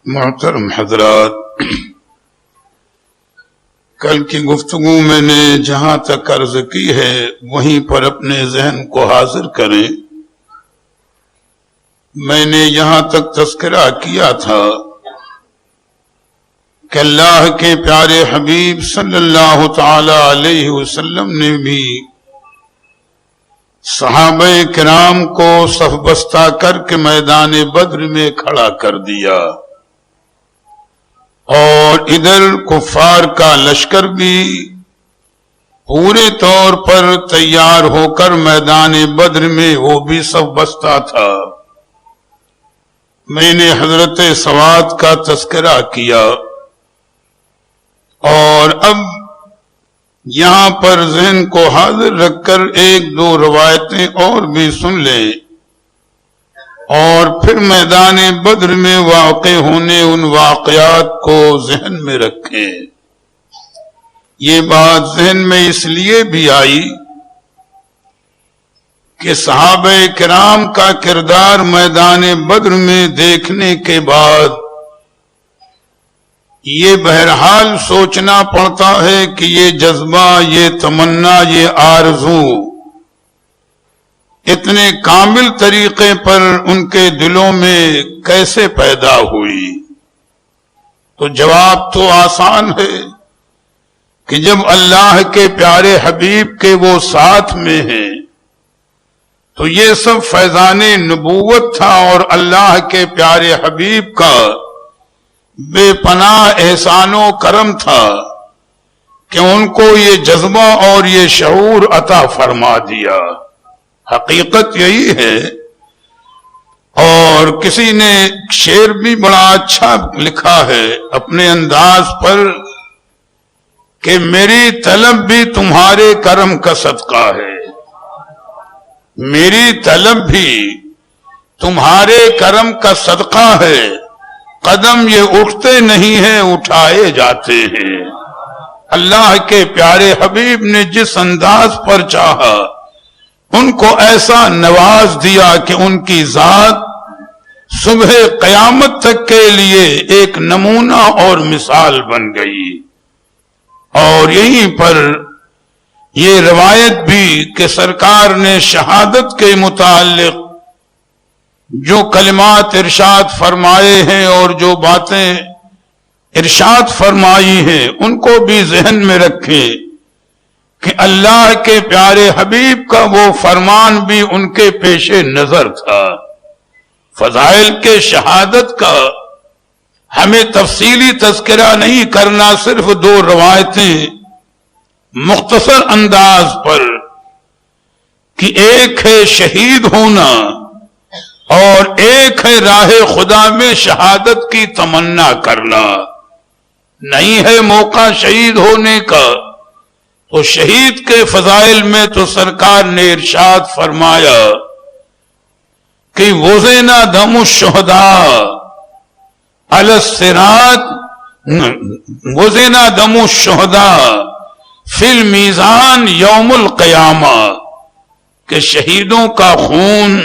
محترم حضرات، کل کی گفتگو میں نے جہاں تک عرض کی ہے وہیں پر اپنے ذہن کو حاضر کریں۔ میں نے یہاں تک تذکرہ کیا تھا کہ اللہ کے پیارے حبیب صلی اللہ تعالی علیہ وسلم نے بھی صحابہ کرام کو صف بستہ کر کے میدان بدر میں کھڑا کر دیا، اور ادھر کفار کا لشکر بھی پورے طور پر تیار ہو کر میدان بدر میں وہ بھی صف بستہ تھا۔ میں نے حضرت سواد کا تذکرہ کیا، اور اب یہاں پر ذہن کو حاضر رکھ کر ایک دو روایتیں اور بھی سن لیں، اور پھر میدان بدر میں واقع ہونے ان واقعات کو ذہن میں رکھیں۔ یہ بات ذہن میں اس لیے بھی آئی کہ صحابہ کرام کا کردار میدان بدر میں دیکھنے کے بعد یہ بہرحال سوچنا پڑتا ہے کہ یہ جذبہ، یہ تمنا، یہ آرزو اتنے کامل طریقے پر ان کے دلوں میں کیسے پیدا ہوئی؟ تو جواب تو آسان ہے کہ جب اللہ کے پیارے حبیب کے وہ ساتھ میں ہیں تو یہ سب فیضان نبوت تھا، اور اللہ کے پیارے حبیب کا بے پناہ احسان و کرم تھا کہ ان کو یہ جذبہ اور یہ شعور عطا فرما دیا۔ حقیقت یہی ہے، اور کسی نے شعر بھی بڑا اچھا لکھا ہے اپنے انداز پر کہ میری طلب بھی تمہارے کرم کا صدقہ ہے، میری طلب بھی تمہارے کرم کا صدقہ ہے، قدم یہ اٹھتے نہیں ہیں اٹھائے جاتے ہیں۔ اللہ کے پیارے حبیب نے جس انداز پر چاہا ان کو ایسا نواز دیا کہ ان کی ذات صبح قیامت تک کے لیے ایک نمونہ اور مثال بن گئی۔ اور یہیں پر یہ روایت بھی کہ سرکار نے شہادت کے متعلق جو کلمات ارشاد فرمائے ہیں اور جو باتیں ارشاد فرمائی ہیں ان کو بھی ذہن میں رکھیں کہ اللہ کے پیارے حبیب کا وہ فرمان بھی ان کے پیش نظر تھا۔ فضائل کے شہادت کا ہمیں تفصیلی تذکرہ نہیں کرنا، صرف دو روایتیں مختصر انداز پر کہ ایک ہے شہید ہونا اور ایک ہے راہ خدا میں شہادت کی تمنا کرنا۔ نہیں ہے موقع شہید ہونے کا تو شہید کے فضائل میں تو سرکار نے ارشاد فرمایا کہ وزن دم الشہداء علی الصراط، وزن دم الشہداء فی المیزان یوم القیامہ، کہ شہیدوں کا خون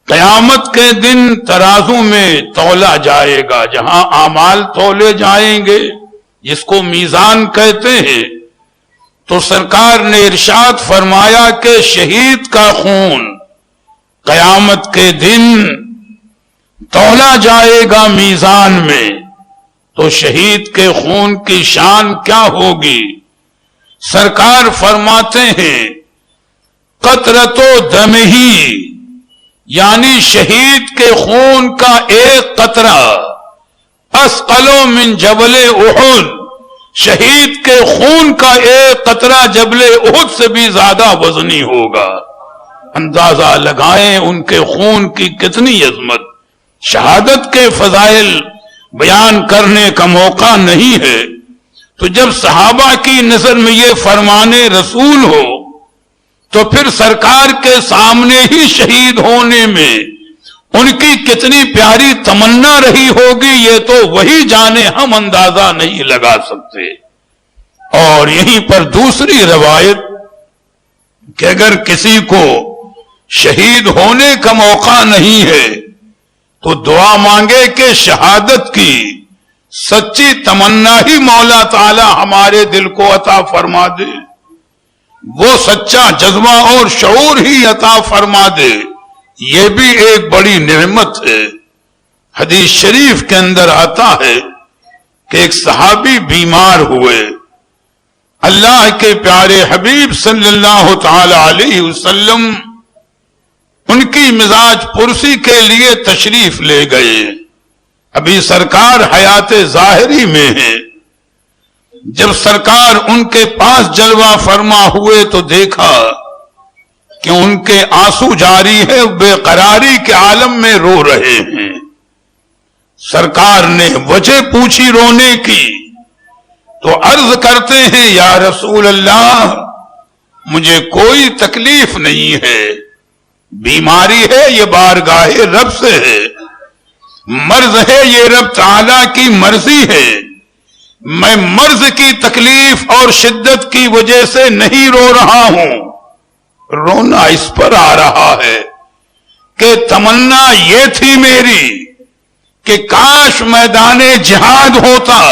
قیامت کے دن ترازو میں تولا جائے گا، جہاں اعمال تولے جائیں گے جس کو میزان کہتے ہیں، تو سرکار نے ارشاد فرمایا کہ شہید کا خون قیامت کے دن تولا جائے گا میزان میں، تو شہید کے خون کی شان کیا ہوگی؟ سرکار فرماتے ہیں قطرۃ دمہ، یعنی شہید کے خون کا ایک قطرہ اثقل من جبل احد، شہید کے خون کا ایک قطرہ جبل احد سے بھی زیادہ وزنی ہوگا۔ اندازہ لگائیں ان کے خون کی کتنی عظمت۔ شہادت کے فضائل بیان کرنے کا موقع نہیں ہے، تو جب صحابہ کی نظر میں یہ فرمان رسول ہو تو پھر سرکار کے سامنے ہی شہید ہونے میں ان کی کتنی پیاری تمنا رہی ہوگی، یہ تو وہی جانے، ہم اندازہ نہیں لگا سکتے۔ اور یہیں پر دوسری روایت کہ اگر کسی کو شہید ہونے کا موقع نہیں ہے تو دعا مانگے کہ شہادت کی سچی تمنا ہی مولا تعالی ہمارے دل کو عطا فرما دے، وہ سچا جذبہ اور شعور ہی عطا فرما دے، یہ بھی ایک بڑی نعمت ہے۔ حدیث شریف کے اندر آتا ہے کہ ایک صحابی بیمار ہوئے، اللہ کے پیارے حبیب صلی اللہ تعالی علیہ وسلم ان کی مزاج پرسی کے لیے تشریف لے گئے۔ ابھی سرکار حیات ظاہری میں ہے، جب سرکار ان کے پاس جلوہ فرما ہوئے تو دیکھا کہ ان کے آنسو جاری ہے، بے قراری کے عالم میں رو رہے ہیں۔ سرکار نے وجہ پوچھی رونے کی تو عرض کرتے ہیں یا رسول اللہ مجھے کوئی تکلیف نہیں ہے، بیماری ہے یہ بارگاہ رب سے ہے، مرض ہے یہ رب تعالیٰ کی مرضی ہے، میں مرض کی تکلیف اور شدت کی وجہ سے نہیں رو رہا ہوں، رونا اس پر آ رہا ہے کہ تمنا یہ تھی میری کہ کاش میدان جہاد ہوتا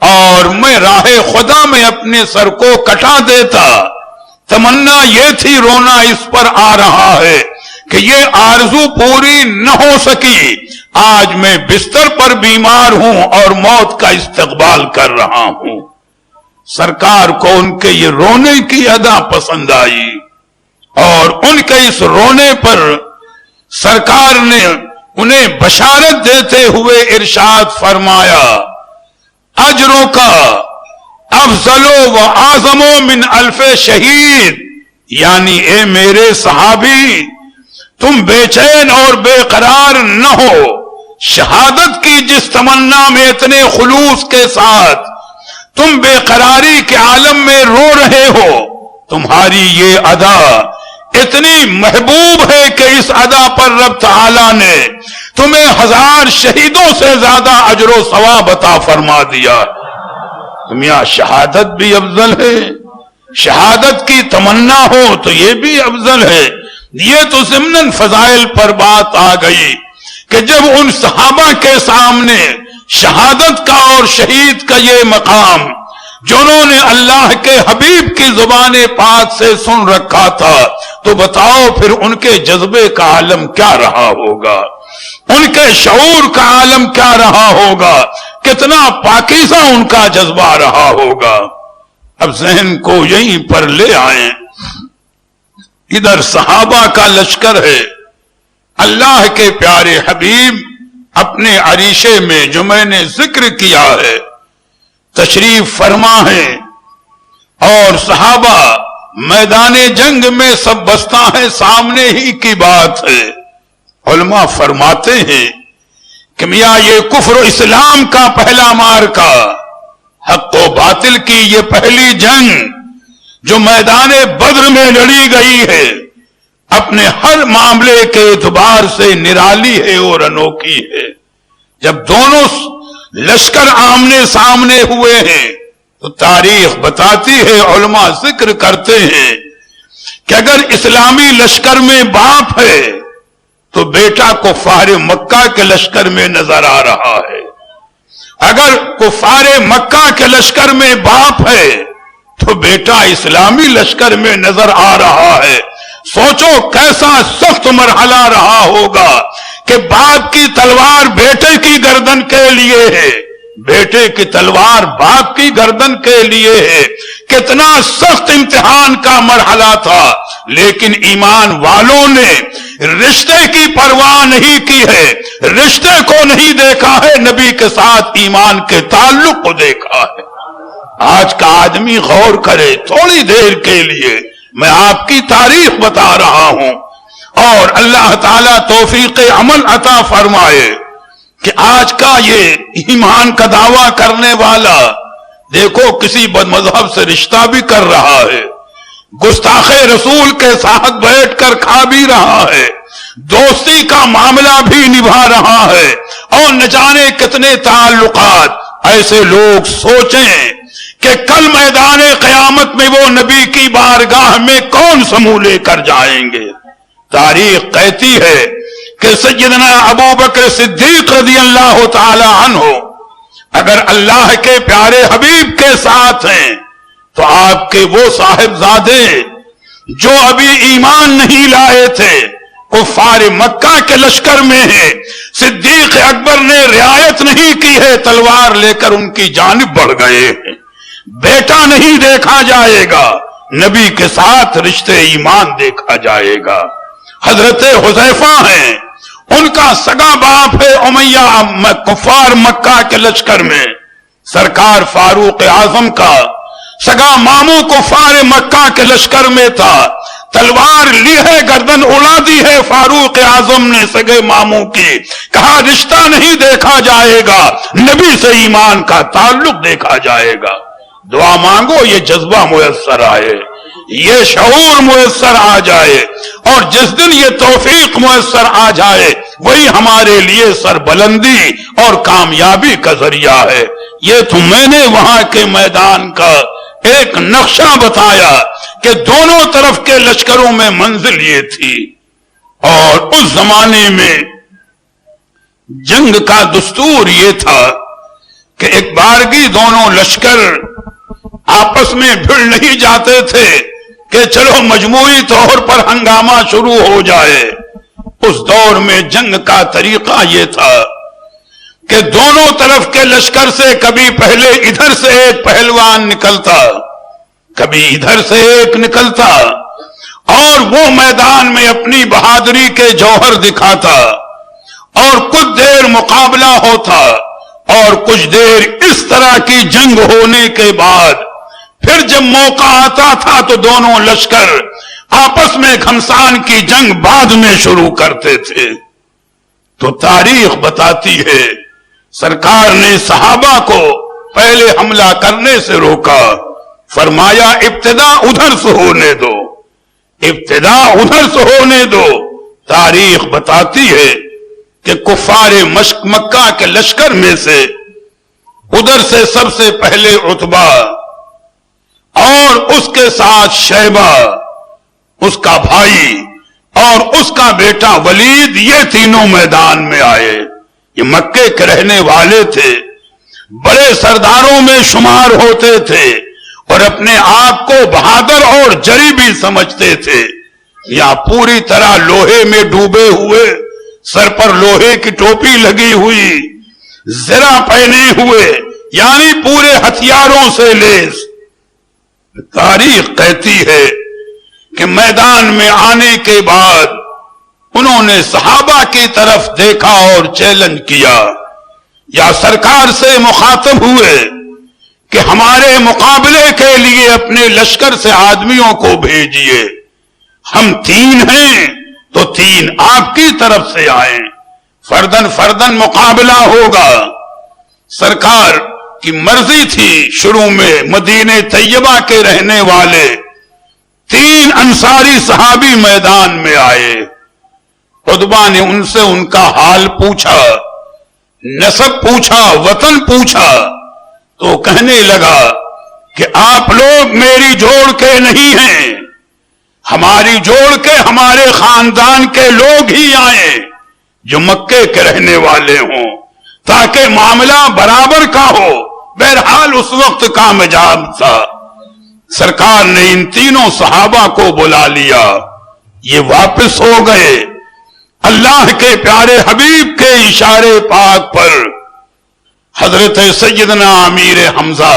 اور میں راہ خدا میں اپنے سر کو کٹا دیتا، تمنا یہ تھی، رونا اس پر آ رہا ہے کہ یہ آرزو پوری نہ ہو سکی، آج میں بستر پر بیمار ہوں اور موت کا استقبال کر رہا ہوں۔ سرکار کو ان کے یہ رونے کی ادا پسند آئی اور ان کے اس رونے پر سرکار نے انہیں بشارت دیتے ہوئے ارشاد فرمایا اجروں کا افضل و اعظم من الف شہید، یعنی اے میرے صحابی تم بے چین اور بے قرار نہ ہو، شہادت کی جس تمنا میں اتنے خلوص کے ساتھ تم بے قراری کے عالم میں رو رہے ہو، تمہاری یہ ادا اتنی محبوب ہے کہ اس ادا پر رب تعالی نے تمہیں 1000 شہیدوں سے زیادہ اجر و ثواب عطا فرما دیا۔ میاں شہادت بھی افضل ہے، شہادت کی تمنا ہو تو یہ بھی افضل ہے۔ یہ تو ضمناً فضائل پر بات آ گئی کہ جب ان صحابہ کے سامنے شہادت کا اور شہید کا یہ مقام جنہوں نے اللہ کے حبیب کی زبان پاک سے سن رکھا تھا، تو بتاؤ پھر ان کے جذبے کا عالم کیا رہا ہوگا، ان کے شعور کا عالم کیا رہا ہوگا، کتنا پاکیزہ ان کا جذبہ رہا ہوگا۔ اب ذہن کو یہیں پر لے آئیں، ادھر صحابہ کا لشکر ہے، اللہ کے پیارے حبیب اپنے عریشے میں جو میں نے ذکر کیا ہے تشریف فرما ہے، اور صحابہ میدان جنگ میں سب بستہ ہے، سامنے ہی کی بات ہے۔ علماء فرماتے ہیں کہ میاں یہ کفر و اسلام کا پہلا مارکا، حق و باطل کی یہ پہلی جنگ جو میدان بدر میں لڑی گئی ہے، اپنے ہر معاملے کے اعتبار سے نرالی ہے اور انوکھی ہے۔ جب دونوں لشکر آمنے سامنے ہوئے ہیں تو تاریخ بتاتی ہے، علماء ذکر کرتے ہیں کہ اگر اسلامی لشکر میں باپ ہے تو بیٹا کفار مکہ کے لشکر میں نظر آ رہا ہے، اگر کفار مکہ کے لشکر میں باپ ہے تو بیٹا اسلامی لشکر میں نظر آ رہا ہے۔ سوچو کیسا سخت مرحلہ رہا ہوگا کہ باپ کی تلوار بیٹے کی گردن کے لیے ہے، بیٹے کی تلوار باپ کی گردن کے لیے ہے، کتنا سخت امتحان کا مرحلہ تھا، لیکن ایمان والوں نے رشتے کی پرواہ نہیں کی ہے، رشتے کو نہیں دیکھا ہے، نبی کے ساتھ ایمان کے تعلق کو دیکھا ہے۔ آج کا آدمی غور کرے، تھوڑی دیر کے لیے میں آپ کی تاریخ بتا رہا ہوں، اور اللہ تعالیٰ توفیق عمل عطا فرمائے کہ آج کا یہ ایمان کا دعویٰ کرنے والا دیکھو کسی بد مذہب سے رشتہ بھی کر رہا ہے، گستاخ رسول کے ساتھ بیٹھ کر کھا بھی رہا ہے، دوستی کا معاملہ بھی نبھا رہا ہے، اور نہ جانے کتنے تعلقات۔ ایسے لوگ سوچیں کہ کل میدان قیامت میں وہ نبی کی بارگاہ میں کون سمو لے کر جائیں گے۔ تاریخ کہتی ہے کہ سیدنا ابو بکر صدیق رضی اللہ تعالی عنہ اگر اللہ کے پیارے حبیب کے ساتھ ہیں تو آپ کے وہ صاحبزادے جو ابھی ایمان نہیں لائے تھے کفار مکہ کے لشکر میں ہیں، صدیق اکبر نے رعایت نہیں کی ہے، تلوار لے کر ان کی جانب بڑھ گئے ہیں۔ بیٹا نہیں دیکھا جائے گا، نبی کے ساتھ رشتے ایمان دیکھا جائے گا۔ حضرت حذیفہ ہیں، ان کا سگا باپ ہے امیہ کفار مکہ کے لشکر میں، سرکار فاروق اعظم کا سگا ماموں کفار مکہ کے لشکر میں تھا، تلوار لی ہے، گردن اڑا دی ہے فاروق اعظم نے سگے ماموں کی، کہا رشتہ نہیں دیکھا جائے گا، نبی سے ایمان کا تعلق دیکھا جائے گا۔ دعا مانگو یہ جذبہ میسر آئے، یہ شعور میسر آ جائے، اور جس دن یہ توفیق میسر آ جائے وہی ہمارے لیے سربلندی اور کامیابی کا ذریعہ ہے۔ یہ تو میں نے وہاں کے میدان کا ایک نقشہ بتایا کہ دونوں طرف کے لشکروں میں منزل یہ تھی، اور اس زمانے میں جنگ کا دستور یہ تھا کہ ایک بارگی دونوں لشکر آپس میں بھڑ نہیں جاتے تھے کہ چلو مجموعی طور پر ہنگامہ شروع ہو جائے۔ اس دور میں جنگ کا طریقہ یہ تھا کہ دونوں طرف کے لشکر سے کبھی پہلے ادھر سے ایک پہلوان نکلتا، کبھی ادھر سے ایک نکلتا، اور وہ میدان میں اپنی بہادری کے جوہر دکھاتا، اور کچھ دیر مقابلہ ہوتا، اور کچھ دیر اس طرح کی جنگ ہونے کے بعد پھر جب موقع آتا تھا تو دونوں لشکر آپس میں گھمسان کی جنگ بعد میں شروع کرتے تھے۔ تو تاریخ بتاتی ہے سرکار نے صحابہ کو پہلے حملہ کرنے سے روکا، فرمایا ابتدا ادھر سے ہونے دو، ابتدا ادھر سے ہونے دو۔ تاریخ بتاتی ہے کہ کفار مکہ کے لشکر میں سے ادھر سے سب سے پہلے عتبہ اور اس کے ساتھ شیبہ اس کا بھائی اور اس کا بیٹا ولید، یہ تینوں میدان میں آئے۔ یہ مکے کے رہنے والے تھے، بڑے سرداروں میں شمار ہوتے تھے اور اپنے آپ کو بہادر اور جری بھی سمجھتے تھے۔ یہاں پوری طرح لوہے میں ڈوبے ہوئے، سر پر لوہے کی ٹوپی لگی ہوئی، زرہ پہنے ہوئے، یعنی پورے ہتھیاروں سے لیس۔ تاریخ کہتی ہے کہ میدان میں آنے کے بعد انہوں نے صحابہ کی طرف دیکھا اور چیلنج کیا، یا سرکار سے مخاطب ہوئے کہ ہمارے مقابلے کے لیے اپنے لشکر سے آدمیوں کو بھیجیے، ہم 3 ہیں تو 3 آپ کی طرف سے آئیں، فردن فردن مقابلہ ہوگا۔ سرکار کی مرضی تھی، شروع میں مدینہ طیبہ کے رہنے والے 3 انصاری صحابی میدان میں آئے۔ عتبہ نے ان سے ان کا حال پوچھا، نسب پوچھا، وطن پوچھا، تو کہنے لگا کہ آپ لوگ میری جوڑ کے نہیں ہیں، ہماری جوڑ کے ہمارے خاندان کے لوگ ہی آئیں جو مکے کے رہنے والے ہوں، تاکہ معاملہ برابر کا ہو۔ بہرحال اس وقت کا مزاج تھا، سرکار نے ان تینوں صحابہ کو بلا لیا، یہ واپس ہو گئے۔ اللہ کے پیارے حبیب کے اشارے پاک پر حضرت سیدنا امیر حمزہ،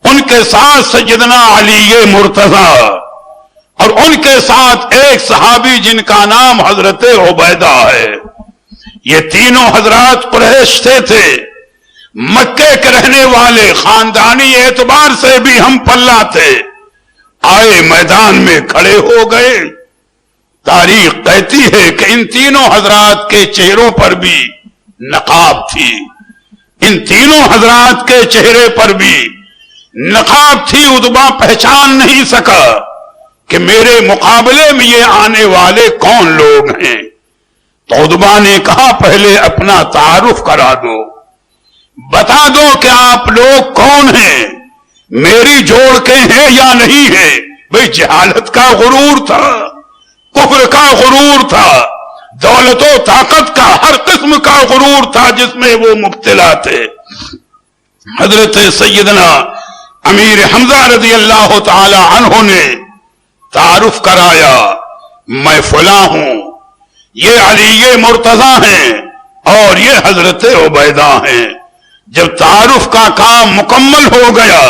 ان کے ساتھ سیدنا علی مرتضی، اور ان کے ساتھ ایک صحابی جن کا نام حضرت عبیدہ ہے، یہ تینوں حضرات قریش سے تھے، مکے کے رہنے والے، خاندانی اعتبار سے بھی ہم پلہ تھے، آئے میدان میں کھڑے ہو گئے۔ تاریخ کہتی ہے کہ ان تینوں حضرات کے چہروں پر بھی نقاب تھی، ان تینوں حضرات کے چہرے پر بھی نقاب تھی۔ عتبہ پہچان نہیں سکا کہ میرے مقابلے میں یہ آنے والے کون لوگ ہیں، تو عتبہ نے کہا پہلے اپنا تعارف کرا دو، بتا دو کہ آپ لوگ کون ہیں، میری جوڑ کے ہیں یا نہیں ہیں۔ بھئی جہالت کا غرور تھا، کفر کا غرور تھا، دولت و طاقت کا ہر قسم کا غرور تھا جس میں وہ مبتلا تھے۔ حضرت سیدنا امیر حمزہ رضی اللہ تعالی عنہ نے تعارف کرایا، میں فلاں ہوں، یہ علی مرتضیٰ ہیں اور یہ حضرت عبیدہ ہیں۔ جب تعارف کا کام مکمل ہو گیا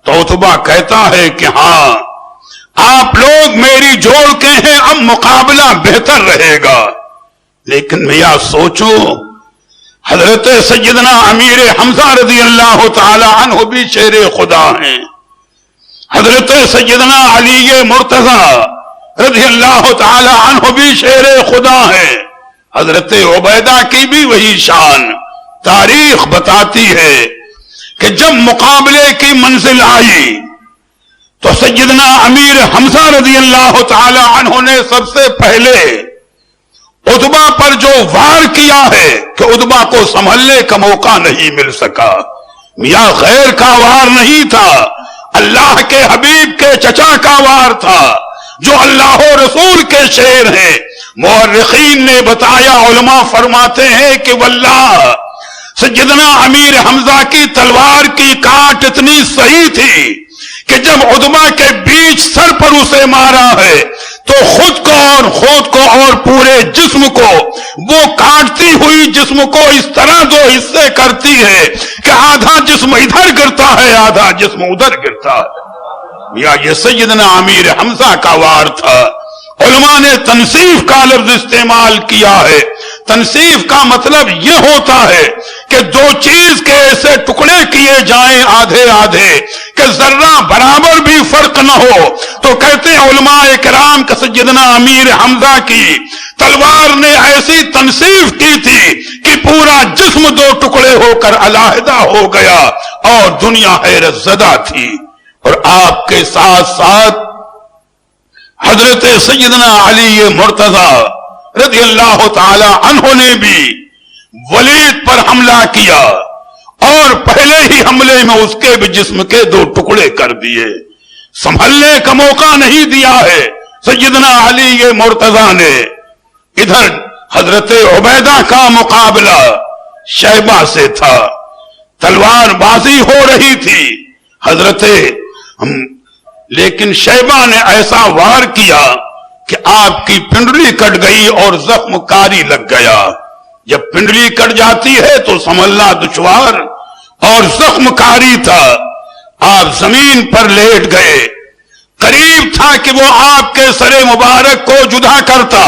تو عتبہ کہتا ہے کہ ہاں آپ لوگ میری جوڑ کے ہیں، اب مقابلہ بہتر رہے گا۔ لیکن میں یہ سوچوں حضرت سیدنا امیر حمزہ رضی اللہ تعالی عنہ بھی شیر خدا ہیں، حضرت سیدنا علی مرتضیٰ رضی اللہ تعالی عنہ بھی شیر خدا ہیں، حضرت عبیدہ کی بھی وہی شان۔ تاریخ بتاتی ہے کہ جب مقابلے کی منزل آئی تو سیدنا امیر حمزہ رضی اللہ تعالی عنہ نے سب سے پہلے عتبہ پر جو وار کیا ہے کہ عتبہ کو سنبھلنے کا موقع نہیں مل سکا، میاں غیر کا وار نہیں تھا، اللہ کے حبیب کے چچا کا وار تھا جو اللہ و رسول کے شیر ہیں۔ مورخین نے بتایا، علماء فرماتے ہیں کہ واللہ سیدنا امیر حمزہ کی تلوار کی کاٹ اتنی صحیح تھی کہ جب عتبہ کے بیچ سر پر اسے مارا ہے تو خود کو اور پورے جسم کو وہ کاٹتی ہوئی جسم کو اس طرح دو حصے کرتی ہے کہ آدھا جسم ادھر گرتا ہے، آدھا جسم ادھر گرتا ہے۔ یا یہ سیدنا امیر حمزہ کا وار تھا۔ علماء نے تنصیف کا لفظ استعمال کیا ہے۔ تنصیف کا مطلب یہ ہوتا ہے کہ دو چیز کے ایسے ٹکڑے کیے جائیں آدھے آدھے کہ ذرہ برابر بھی فرق نہ ہو، تو کہتے ہیں علماء کرام کہ سیدنا امیر حمزہ کی تلوار نے ایسی تنصیف کی تھی کہ پورا جسم دو ٹکڑے ہو کر علیحدہ ہو گیا اور دنیا حیرت زدہ تھی۔ اور آپ کے ساتھ ساتھ حضرت سیدنا علی مرتضیٰ رضی اللہ تعالی عنہ نے بھی ولید پر حملہ کیا اور پہلے ہی حملے میں اس کے بھی جسم کے دو ٹکڑے کر دیے، سنبھلنے کا موقع نہیں دیا ہے سیدنا علی مرتضیٰ نے۔ ادھر حضرت عبیدہ کا مقابلہ شیبہ سے تھا، تلوار بازی ہو رہی تھی لیکن شیبہ نے ایسا وار کیا کہ آپ کی پنڈلی کٹ گئی اور زخم کاری لگ گیا۔ جب پنڈلی کٹ جاتی ہے تو سنبھلنا دشوار اور زخم کاری تھا، آپ زمین پر لیٹ گئے۔ قریب تھا کہ وہ آپ کے سر مبارک کو جدا کرتا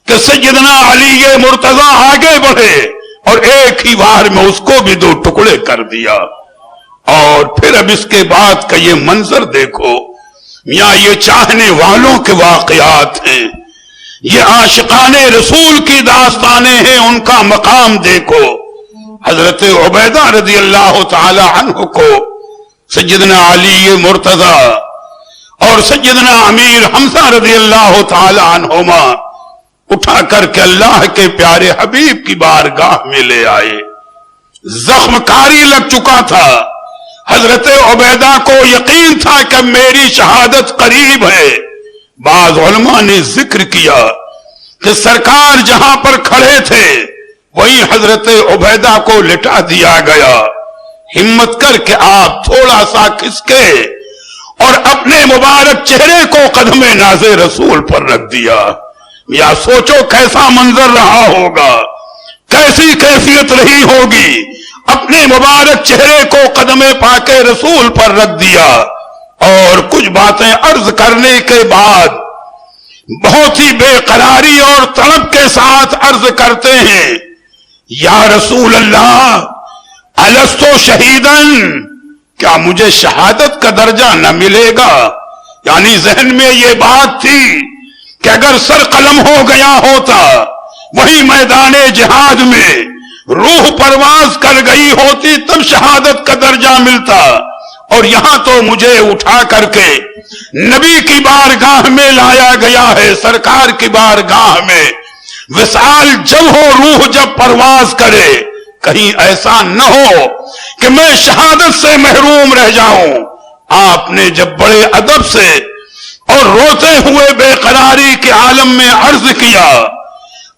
کہ سیدنا علی مرتضیٰ آگے بڑھے اور ایک ہی وار میں اس کو بھی دو ٹکڑے کر دیا۔ اور پھر اب اس کے بعد کا یہ منظر دیکھو، میاں یہ چاہنے والوں کے واقعات ہیں، یہ عاشقان رسول کی داستانیں ہیں، ان کا مقام دیکھو۔ حضرت عبیدہ رضی اللہ تعالی عنہ کو سیدنا علی مرتضیٰ اور سیدنا امیر حمزہ رضی اللہ تعالی عنہما اٹھا کر کے اللہ کے پیارے حبیب کی بارگاہ میں لے آئے۔ زخم کاری لگ چکا تھا، حضرت عبیدہ کو یقین تھا کہ میری شہادت قریب ہے۔ بعض علماء نے ذکر کیا کہ سرکار جہاں پر کھڑے تھے وہیں حضرت عبیدہ کو لٹا دیا گیا۔ ہمت کر کے آپ تھوڑا سا کھسکے اور اپنے مبارک چہرے کو قدم ناز رسول پر رکھ دیا۔ یا سوچو کیسا منظر رہا ہوگا، کیسی کیفیت رہی ہوگی۔ اپنے مبارک چہرے کو قدم پاک رسول پر رکھ دیا اور کچھ باتیں عرض کرنے کے بعد بہت ہی بے قراری اور طلب کے ساتھ عرض کرتے ہیں، یا رسول اللہ الستو شہیدن، کیا مجھے شہادت کا درجہ نہ ملے گا؟ یعنی ذہن میں یہ بات تھی کہ اگر سر قلم ہو گیا ہوتا وہی میدان جہاد میں روح پرواز کر گئی ہوتی تب شہادت کا درجہ ملتا، اور یہاں تو مجھے اٹھا کر کے نبی کی بارگاہ میں لایا گیا ہے، سرکار کی بارگاہ میں۔ وصال جب ہو، روح جب پرواز کرے، کہیں ایسا نہ ہو کہ میں شہادت سے محروم رہ جاؤں۔ آپ نے جب بڑے ادب سے اور روتے ہوئے بے قراری کے عالم میں عرض کیا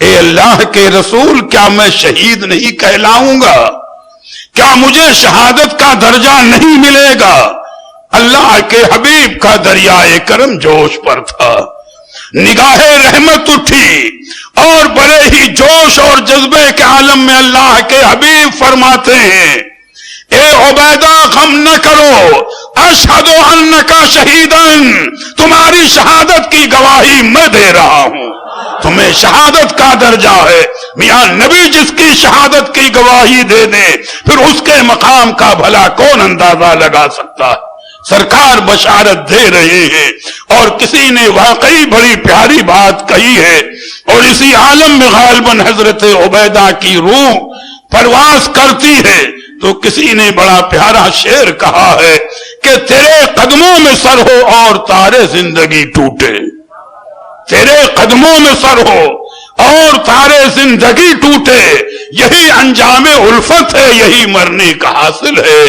اے اللہ کے رسول کیا میں شہید نہیں کہلاؤں گا؟ کیا مجھے شہادت کا درجہ نہیں ملے گا؟ اللہ کے حبیب کا دریائے کرم جوش پر تھا، نگاہ رحمت اٹھی اور بڑے ہی جوش اور جذبے کے عالم میں اللہ کے حبیب فرماتے ہیں، اے عبیدہ غم نہ کرو، اشہد انکا شہیدن، تمہاری شہادت کی گواہی میں دے رہا ہوں، تمہیں شہادت کا درجہ ہے۔ میاں نبی جس کی شہادت کی گواہی دے دے پھر اس کے مقام کا بھلا کون اندازہ لگا سکتا ہے؟ سرکار بشارت دے رہے ہیں، اور کسی نے واقعی بڑی پیاری بات کہی ہے، اور اسی عالم میں غالباً حضرت عبیدہ کی روح پرواز کرتی ہے، تو کسی نے بڑا پیارا شعر کہا ہے کہ تیرے قدموں میں سر ہو اور تارے زندگی ٹوٹے، تیرے قدموں میں سر ہو اور تارے زندگی ٹوٹے، یہی انجام الفت ہے، یہی مرنے کا حاصل ہے۔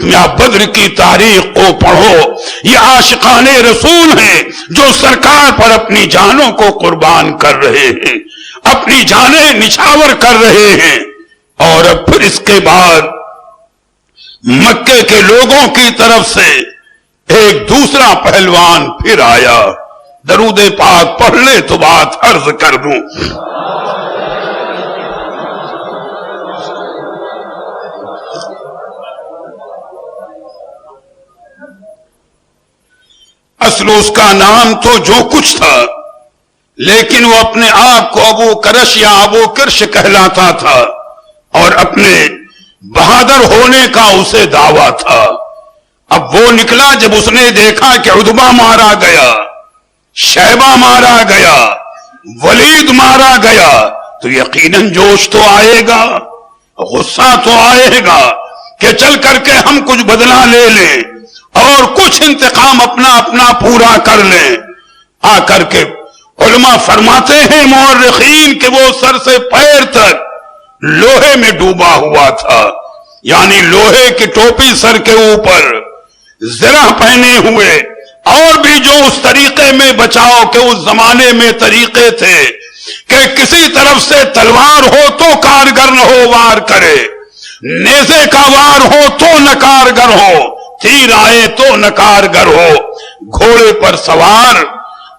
یا بدر کی تاریخ کو پڑھو، یہ عاشقان رسول ہیں جو سرکار پر اپنی جانوں کو قربان کر رہے ہیں، اپنی جانیں نچھاور کر رہے ہیں۔ اور اب پھر اس کے بعد مکے کے لوگوں کی طرف سے ایک دوسرا پہلوان پھر آیا، درود پاک پڑھ لے تو بات عرض کر دوں۔ اصل اس کا نام تو جو کچھ تھا، لیکن وہ اپنے آپ کو ابو کرش یا ابو کرش کہلاتا تھا، اور اپنے بہادر ہونے کا اسے دعویٰ تھا۔ اب وہ نکلا جب اس نے دیکھا کہ عتبہ مارا گیا، شیبہ مارا گیا، ولید مارا گیا، تو یقیناً جوش تو آئے گا، غصہ تو آئے گا کہ چل کر کے ہم کچھ بدلہ لے لیں اور کچھ انتقام اپنا اپنا پورا کر لیں۔ آ کر کے علماء فرماتے ہیں مورخین کہ وہ سر سے پیر تک لوہے میں ڈوبا ہوا تھا، یعنی لوہے کی ٹوپی سر کے اوپر، زرہ پہنے ہوئے، اور بھی جو اس طریقے میں بچاؤ کہ اس زمانے میں طریقے تھے کہ کسی طرف سے تلوار ہو تو کارگر نہ ہو وار کرے، نیزے کا وار ہو تو نہ کارگر ہو، تیر آئے تو نہ کارگر ہو، گھوڑے پر سوار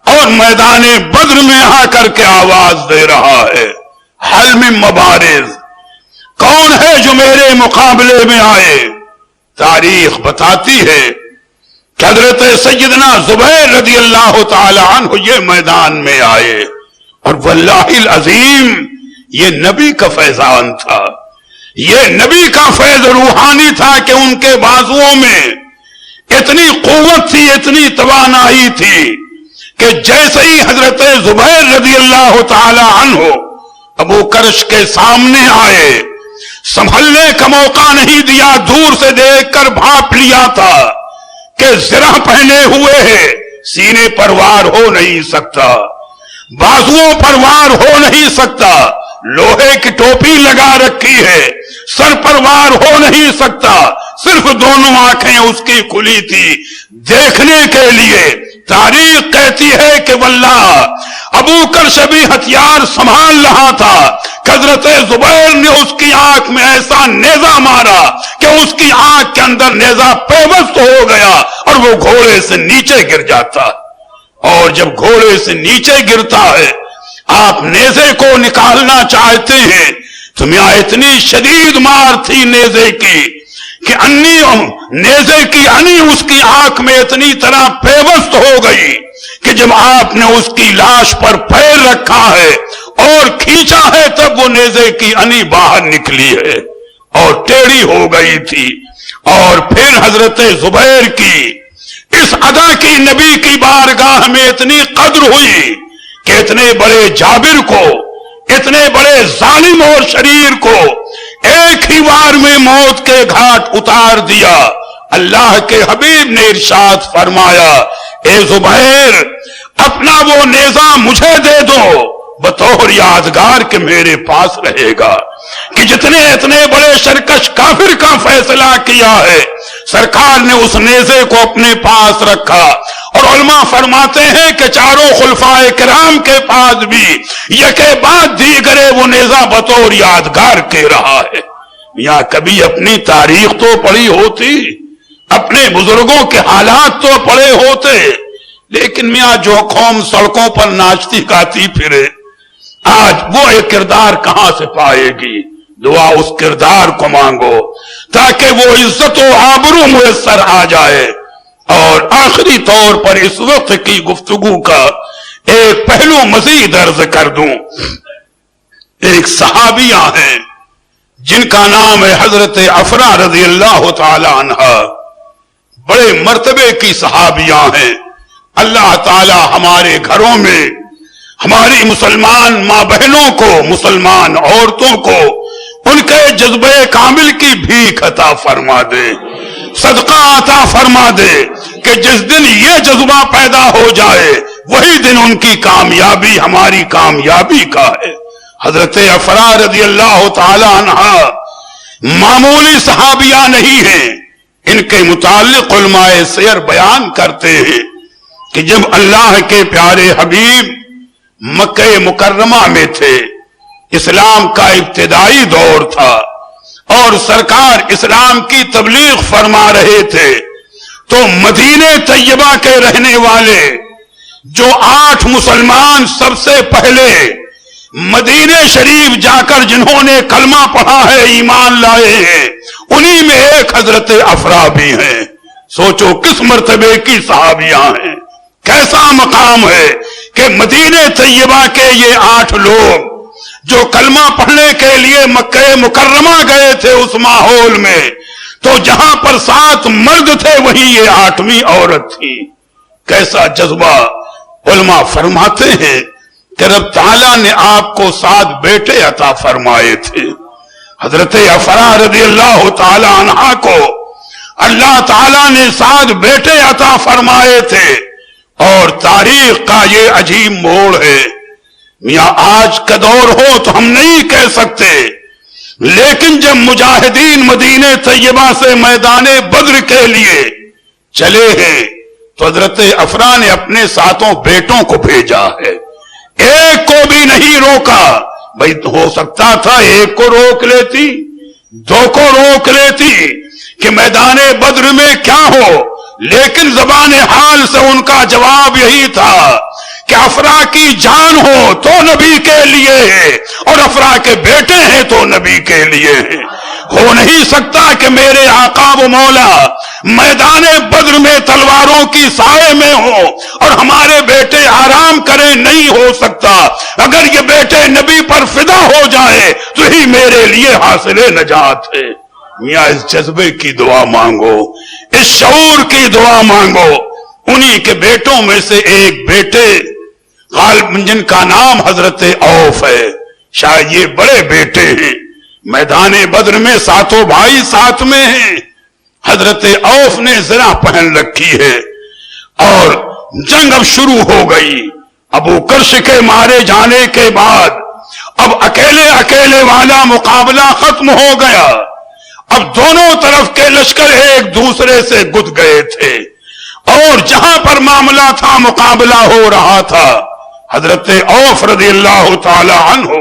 اور میدان بدر میں آ کر کے آواز دے رہا ہے، حل من مبارز، کون ہے جو میرے مقابلے میں آئے؟ تاریخ بتاتی ہے کہ حضرت سیدنا زبیر رضی اللہ تعالی عنہ یہ میدان میں آئے، اور واللہ العظیم یہ نبی کا فیضان تھا، یہ نبی کا فیض روحانی تھا کہ ان کے بازوؤں میں اتنی قوت تھی، اتنی توانائی تھی کہ جیسے ہی حضرت زبیر رضی اللہ تعالی عنہ ابو کرش کے سامنے آئے، سنبھلنے کا موقع نہیں دیا، دور سے دیکھ کر بھاپ لیا تھا کہ زرہ پہنے ہوئے ہے، سینے پر وار ہو نہیں سکتا، بازوؤں پر وار ہو نہیں سکتا، لوہے کی ٹوپی لگا رکھی ہے، سر پر وار ہو نہیں سکتا، صرف دونوں آنکھیں اس کی کھلی تھی دیکھنے کے لیے۔ تاریخ کہتی ہے کہ واللہ ابو کرش بھی ہتھیار سنبھال رہا تھا، حضرت زبیر نے اس کی آنکھ میں ایسا نیزہ مارا کہ اس کی آنکھ کے اندر نیزہ پیوست ہو گیا اور وہ گھوڑے سے نیچے گر جاتا، اور جب گھوڑے سے نیچے گرتا ہے آپ نیزے کو نکالنا چاہتے ہیں تو میاں اتنی شدید مار تھی نیزے کی کہ نیزے کی انی اس کی آنکھ میں اتنی طرح پیوست ہو گئی کہ جب آپ نے اس کی لاش پر پیر رکھا ہے اور کھینچا ہے تب وہ نیزے کی انی باہر نکلی ہے اور ٹیڑھی ہو گئی تھی۔ اور پھر حضرت زبیر کی اس ادا کی نبی کی بارگاہ میں اتنی قدر ہوئی کہ اتنے بڑے جابر کو، اتنے بڑے ظالم اور شریر کو ایک ہی وار میں موت کے گھاٹ اتار دیا۔ اللہ کے حبیب نے ارشاد فرمایا، اے زبیر اپنا وہ نیزہ مجھے دے دو بطور یادگار کہ میرے پاس رہے گا، کہ جتنے اتنے بڑے سرکش کافر کا فیصلہ کیا ہے سرکار نے اس نیزے کو اپنے پاس رکھا، اور علماء فرماتے ہیں کہ چاروں خلفائے کرام کے پاس بھی یکے بعد دیگرے وہ نیزہ بطور یادگار کے رہا ہے۔ یا کبھی اپنی تاریخ تو پڑھی ہوتی، اپنے بزرگوں کے حالات تو پڑھے ہوتے، لیکن میاں جو قوم سڑکوں پر ناچتی گاتی پھرے، آج وہ ایک کردار کہاں سے پائے گی؟ دعا اس کردار کو مانگو تاکہ وہ عزت و آبرو میسر آ جائے۔ اور آخری طور پر اس وقت کی گفتگو کا ایک پہلو مزید عرض کر دوں۔ ایک صحابیہ ہیں جن کا نام ہے حضرت افرا رضی اللہ تعالی عنہ، بڑے مرتبے کی صحابیہ ہیں۔ اللہ تعالی ہمارے گھروں میں ہماری مسلمان ماں بہنوں کو، مسلمان عورتوں کو ان کے جذبہ کامل کی بھیک عطا فرما دے، صدقہ عطا فرما دے کہ جس دن یہ جذبہ پیدا ہو جائے وہی دن ان کی کامیابی ہماری کامیابی کا ہے۔ حضرت افرا رضی اللہ تعالی عنہ معمولی صحابیہ نہیں ہیں۔ ان کے متعلق علماء سیر بیان کرتے ہیں کہ جب اللہ کے پیارے حبیب مکہ مکرمہ میں تھے، اسلام کا ابتدائی دور تھا اور سرکار اسلام کی تبلیغ فرما رہے تھے، تو مدینہ طیبہ کے رہنے والے جو 8 مسلمان سب سے پہلے مدینہ شریف جا کر جنہوں نے کلمہ پڑھا ہے، ایمان لائے ہیں، انہی میں ایک حضرت افرا بھی ہیں۔ سوچو کس مرتبے کی صحابیاں ہیں، کیسا مقام ہے کہ مدینہ طیبہ کے یہ 8 لوگ جو کلمہ پڑھنے کے لیے مکہ مکرمہ گئے تھے، اس ماحول میں تو جہاں پر 7 مرد تھے وہیں یہ 8ویں عورت تھی۔ کیسا جذبہ! علماء فرماتے ہیں کہ رب تعالیٰ نے آپ کو 7 بیٹے عطا فرمائے تھے۔ حضرت افرا رضی اللہ تعالی عنہ کو اللہ تعالیٰ نے 7 بیٹے عطا فرمائے تھے، اور تاریخ کا یہ عجیب موڑ ہے۔ میاں آج کا دور ہو تو ہم نہیں کہہ سکتے، لیکن جب مجاہدین مدینہ طیبہ سے میدان بدر کے لیے چلے ہیں تو حضرت افرا نے اپنے 7 بیٹوں کو بھیجا ہے، ایک کو بھی نہیں روکا۔ بھئی ہو سکتا تھا ایک کو روک لیتی، 2 کو روک لیتی کہ میدان بدر میں کیا ہو، لیکن زبان حال سے ان کا جواب یہی تھا کہ افرا کی جان ہو تو نبی کے لیے ہے، اور افرا کے بیٹے ہیں تو نبی کے لیے ہیں۔ ہو نہیں سکتا کہ میرے آقا و مولا میدان بدر میں تلواروں کی سائے میں ہو اور ہمارے بیٹے آرام کریں، نہیں ہو سکتا۔ اگر یہ بیٹے نبی پر فدا ہو جائے تو ہی میرے لیے حاصل نجات ہے۔ میاں اس جذبے کی دعا مانگو، اس شعور کی دعا مانگو۔ انہی کے بیٹوں میں سے ایک بیٹے غالب جن کا نام حضرت عوف ہے، شاید یہ بڑے بیٹے ہیں۔ میدان بدر میں 7 بھائی ساتھ میں ہیں۔ حضرت عوف نے زرہ پہن رکھی ہے اور جنگ اب شروع ہو گئی۔ ابو کرش کے مارے جانے کے بعد اب اکیلے والا مقابلہ ختم ہو گیا۔ اب دونوں طرف کے لشکر ایک دوسرے سے گد گئے تھے، اور جہاں پر معاملہ تھا مقابلہ ہو رہا تھا، حضرت عوف رضی اللہ تعالی عنہ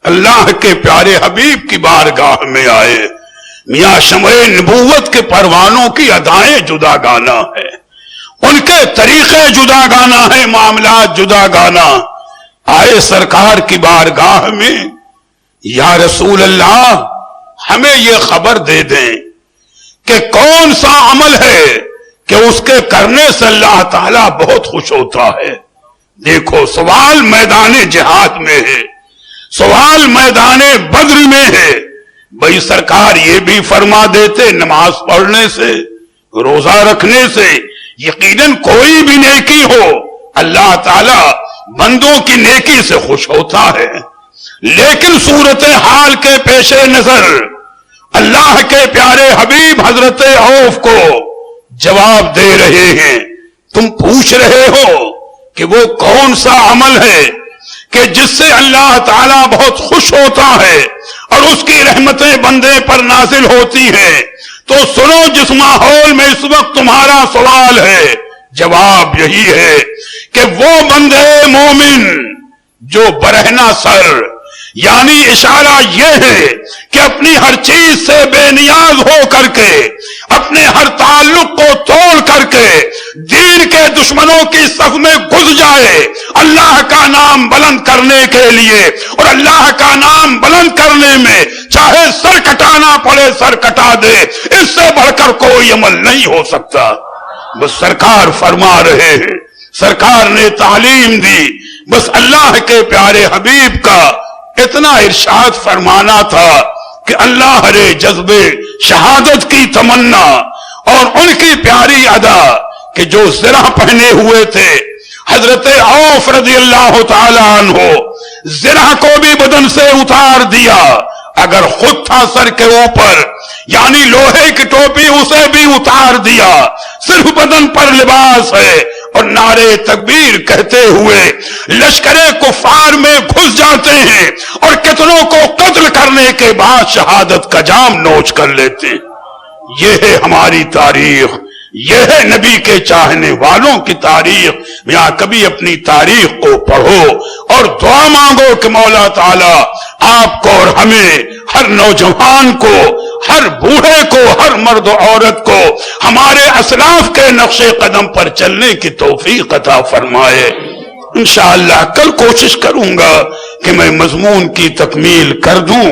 اللہ کے پیارے حبیب کی بارگاہ میں آئے۔ میاں شمع نبوت کے پروانوں کی ادائیں جدا گانا ہے، ان کے طریقے جدا گانا ہے، معاملات جدا گانا۔ آئے سرکار کی بارگاہ میں، یا رسول اللہ ہمیں یہ خبر دے دیں کہ کون سا عمل ہے کہ اس کے کرنے سے اللہ تعالیٰ بہت خوش ہوتا ہے۔ دیکھو سوال میدان جہاد میں ہے، سوال میدان بدر میں ہے۔ بھئی سرکار یہ بھی فرما دیتے نماز پڑھنے سے، روزہ رکھنے سے یقیناً کوئی بھی نیکی ہو اللہ تعالیٰ بندوں کی نیکی سے خوش ہوتا ہے، لیکن صورتحال کے پیش نظر اللہ کے پیارے حبیب حضرت عوف کو جواب دے رہے ہیں۔ تم پوچھ رہے ہو کہ وہ کون سا عمل ہے کہ جس سے اللہ تعالیٰ بہت خوش ہوتا ہے اور اس کی رحمتیں بندے پر نازل ہوتی ہیں، تو سنو جس ماحول میں اس وقت تمہارا سوال ہے، جواب یہی ہے کہ وہ بندے مومن جو برہنہ سر، یعنی اشارہ یہ ہے کہ اپنی ہر چیز سے بے نیاز ہو کر کے، اپنے ہر تعلق کو توڑ کر کے دین کے دشمنوں کی صف میں گھس جائے، اللہ کا نام بلند کرنے کے لیے، اور اللہ کا نام بلند کرنے میں چاہے سر کٹانا پڑے سر کٹا دے، اس سے بڑھ کر کوئی عمل نہیں ہو سکتا۔ بس سرکار فرما رہے ہیں، سرکار نے تعلیم دی، بس اللہ کے پیارے حبیب کا اتنا ارشاد فرمانا تھا کہ اللہ رے جذبے شہادت کی تمنا اور ان کی پیاری ادا کہ جو زرہ پہنے ہوئے تھے حضرت عوف رضی اللہ تعالی عنہ، زرہ کو بھی بدن سے اتار دیا، اگر خود تھا سر کے اوپر یعنی لوہے کی ٹوپی اسے بھی اتار دیا، صرف بدن پر لباس ہے، اور نعرے تکبیر کہتے ہوئے لشکر کفار میں گھس جاتے ہیں اور کتنوں کو قتل کرنے کے بعد شہادت کا جام نوچ کر لیتے ہیں۔ یہ ہے ہماری تاریخ، یہ ہے نبی کے چاہنے والوں کی تاریخ۔ یہاں کبھی اپنی تاریخ کو پڑھو اور دعا مانگو کہ مولا تعالی آپ کو اور ہمیں، ہر نوجوان کو، ہر بوڑھے کو، ہر مرد و عورت کو ہمارے اسلاف کے نقش قدم پر چلنے کی توفیق عطا فرمائے۔ انشاءاللہ کل کوشش کروں گا کہ میں مضمون کی تکمیل کر دوں۔